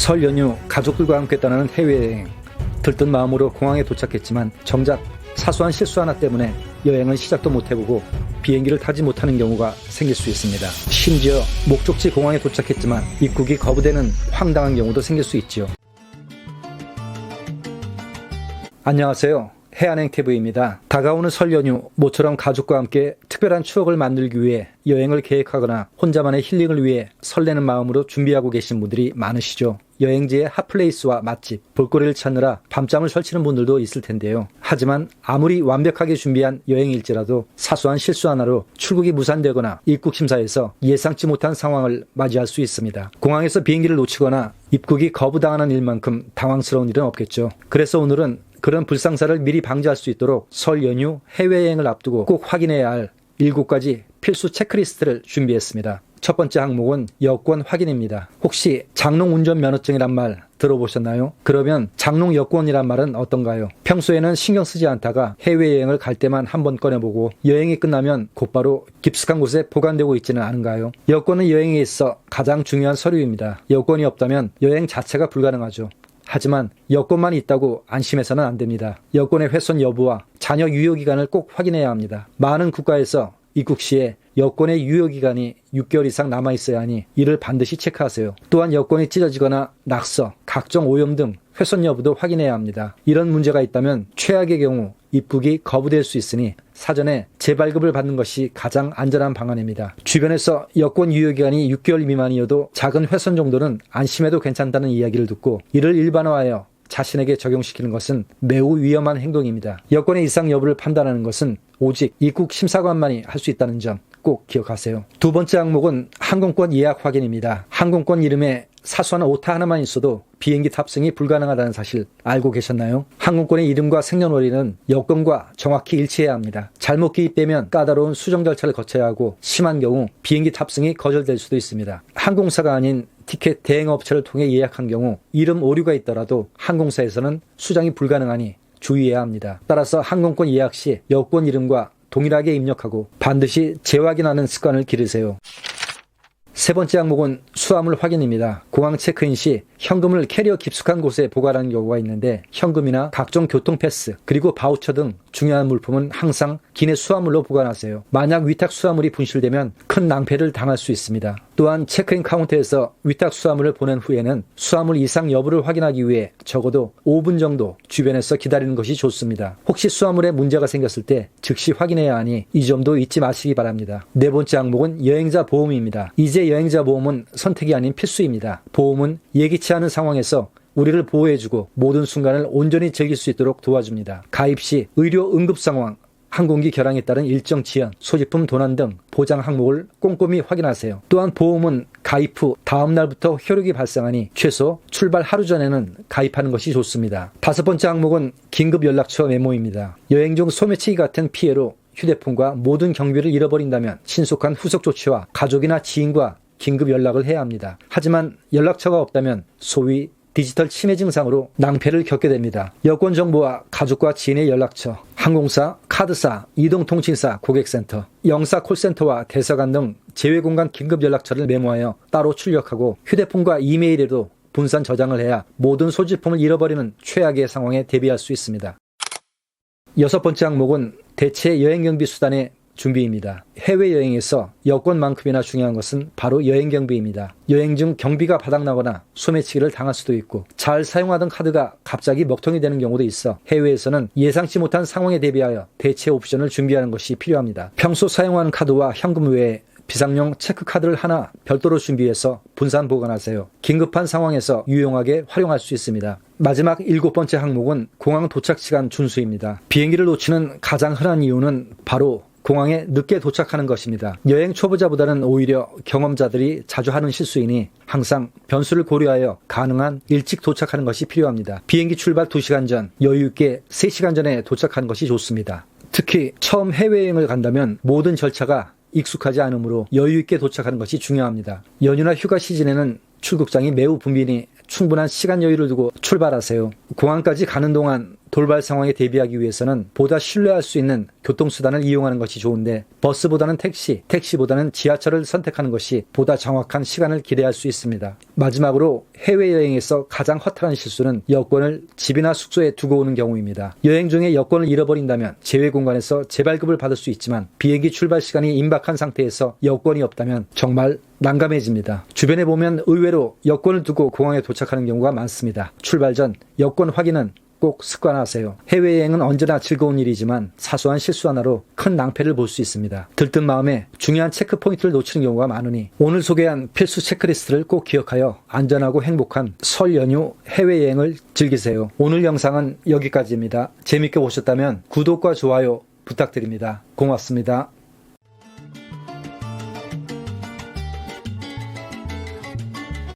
설 연휴 가족들과 함께 떠나는 해외여행. 들뜬 마음으로 공항에 도착했지만 정작 사소한 실수 하나 때문에 여행은 시작도 못해보고 비행기를 타지 못하는 경우가 생길 수 있습니다. 심지어 목적지 공항에 도착했지만 입국이 거부되는 황당한 경우도 생길 수 있지요. 안녕하세요. 해안행TV입니다. 다가오는 설 연휴, 모처럼 가족과 함께 특별한 추억을 만들기 위해 여행을 계획하거나 혼자만의 힐링을 위해 설레는 마음으로 준비하고 계신 분들이 많으시죠. 여행지의 핫플레이스와 맛집, 볼거리를 찾느라 밤잠을 설치는 분들도 있을 텐데요. 하지만 아무리 완벽하게 준비한 여행일지라도 사소한 실수 하나로 출국이 무산되거나 입국 심사에서 예상치 못한 상황을 맞이할 수 있습니다. 공항에서 비행기를 놓치거나 입국이 거부당하는 일만큼 당황스러운 일은 없겠죠. 그래서 오늘은 그런 불상사를 미리 방지할 수 있도록 설 연휴 해외여행을 앞두고 꼭 확인해야 할 7가지 필수 체크리스트를 준비했습니다. 첫 번째 항목은 여권 확인입니다. 혹시 장롱 운전면허증이란 말 들어보셨나요? 그러면 장롱 여권이란 말은 어떤가요? 평소에는 신경 쓰지 않다가 해외여행을 갈 때만 한번 꺼내보고 여행이 끝나면 곧바로 깊숙한 곳에 보관되고 있지는 않은가요? 여권은 여행에 있어 가장 중요한 서류입니다. 여권이 없다면 여행 자체가 불가능하죠. 하지만 여권만 있다고 안심해서는 안 됩니다. 여권의 훼손 여부와 잔여 유효기간을 꼭 확인해야 합니다. 많은 국가에서 입국 시에 여권의 유효기간이 6개월 이상 남아있어야 하니 이를 반드시 체크하세요. 또한 여권이 찢어지거나 낙서, 각종 오염 등 훼손 여부도 확인해야 합니다. 이런 문제가 있다면 최악의 경우 입국이 거부될 수 있으니 사전에 재발급을 받는 것이 가장 안전한 방안입니다. 주변에서 여권 유효기간이 6개월 미만이어도 작은 훼손 정도는 안심해도 괜찮다는 이야기를 듣고 이를 일반화하여 자신에게 적용시키는 것은 매우 위험한 행동입니다. 여권의 이상 여부를 판단하는 것은 오직 입국 심사관만이 할 수 있다는 점 꼭 기억하세요. 두 번째 항목은 항공권 예약 확인입니다. 항공권 이름에 사소한 오타 하나만 있어도 비행기 탑승이 불가능하다는 사실 알고 계셨나요? 항공권의 이름과 생년월일은 여권과 정확히 일치해야 합니다. 잘못 기입되면 까다로운 수정 절차를 거쳐야 하고 심한 경우 비행기 탑승이 거절될 수도 있습니다. 항공사가 아닌 티켓 대행업체를 통해 예약한 경우 이름 오류가 있더라도 항공사에서는 수정이 불가능하니 주의해야 합니다. 따라서 항공권 예약 시 여권 이름과 동일하게 입력하고 반드시 재확인하는 습관을 기르세요. 세 번째 항목은 수화물 확인입니다. 공항 체크인 시 현금을 캐리어 깊숙한 곳에 보관하는 경우가 있는데 현금이나 각종 교통패스 그리고 바우처 등 중요한 물품은 항상 기내 수화물로 보관하세요. 만약 위탁 수화물이 분실되면 큰 낭패를 당할 수 있습니다. 또한 체크인 카운터에서 위탁 수화물을 보낸 후에는 수화물 이상 여부를 확인하기 위해 적어도 5분 정도 주변에서 기다리는 것이 좋습니다. 혹시 수화물에 문제가 생겼을 때 즉시 확인해야 하니 이 점도 잊지 마시기 바랍니다. 네 번째 항목은 여행자 보험입니다. 이제 여행자 보험은 선택이 아닌 필수입니다. 보험은 예기치 않은 상황에서 우리를 보호해주고 모든 순간을 온전히 즐길 수 있도록 도와줍니다. 가입 시 의료 응급 상황, 항공기 결항에 따른 일정 지연, 소지품 도난 등 보장 항목을 꼼꼼히 확인하세요. 또한 보험은 가입 후 다음 날부터 효력이 발생하니 최소 출발 하루 전에는 가입하는 것이 좋습니다. 다섯 번째 항목은 긴급 연락처 메모입니다. 여행 중 소매치기 같은 피해로 휴대폰과 모든 경비를 잃어버린다면 신속한 후속 조치와 가족이나 지인과 긴급 연락을 해야 합니다. 하지만 연락처가 없다면 소위 디지털 치매 증상으로 낭패를 겪게 됩니다. 여권 정보와 가족과 지인의 연락처, 항공사, 카드사, 이동통신사, 고객센터, 영사 콜센터와 대사관 등 제외공간 긴급 연락처를 메모하여 따로 출력하고 휴대폰과 이메일에도 분산 저장을 해야 모든 소지품을 잃어버리는 최악의 상황에 대비할 수 있습니다. 여섯 번째 항목은 대체 여행경비 수단의 준비입니다. 해외여행에서 여권만큼이나 중요한 것은 바로 여행경비입니다. 여행 중 경비가 바닥나거나 소매치기를 당할 수도 있고 잘 사용하던 카드가 갑자기 먹통이 되는 경우도 있어 해외에서는 예상치 못한 상황에 대비하여 대체 옵션을 준비하는 것이 필요합니다. 평소 사용하는 카드와 현금 외에 비상용 체크카드를 하나 별도로 준비해서 분산 보관하세요. 긴급한 상황에서 유용하게 활용할 수 있습니다. 마지막 7번째 항목은 공항 도착 시간 준수입니다. 비행기를 놓치는 가장 흔한 이유는 바로 공항에 늦게 도착하는 것입니다. 여행 초보자보다는 오히려 경험자들이 자주 하는 실수이니 항상 변수를 고려하여 가능한 일찍 도착하는 것이 필요합니다. 비행기 출발 2시간 전, 여유있게 3시간 전에 도착하는 것이 좋습니다. 특히 처음 해외여행을 간다면 모든 절차가 익숙하지 않으므로 여유있게 도착하는 것이 중요합니다. 연휴나 휴가 시즌에는 출국장이 매우 붐비니 충분한 시간 여유를 두고 출발하세요. 공항까지 가는 동안 돌발 상황에 대비하기 위해서는 보다 신뢰할 수 있는 교통수단을 이용하는 것이 좋은데 버스보다는 택시, 택시보다는 지하철을 선택하는 것이 보다 정확한 시간을 기대할 수 있습니다. 마지막으로 해외여행에서 가장 허탈한 실수는 여권을 집이나 숙소에 두고 오는 경우입니다. 여행 중에 여권을 잃어버린다면 제외 공간에서 재발급을 받을 수 있지만 비행기 출발 시간이 임박한 상태에서 여권이 없다면 정말 난감해집니다. 주변에 보면 의외로 여권을 두고 공항에 도착하는 경우가 많습니다. 출발 전 여권 확인은 꼭 습관하세요. 해외여행은 언제나 즐거운 일이지만 사소한 실수 하나로 큰 낭패를 볼 수 있습니다. 들뜬 마음에 중요한 체크 포인트를 놓치는 경우가 많으니 오늘 소개한 필수 체크리스트를 꼭 기억하여 안전하고 행복한 설 연휴 해외여행을 즐기세요. 오늘 영상은 여기까지입니다. 재밌게 보셨다면 구독과 좋아요 부탁드립니다. 고맙습니다.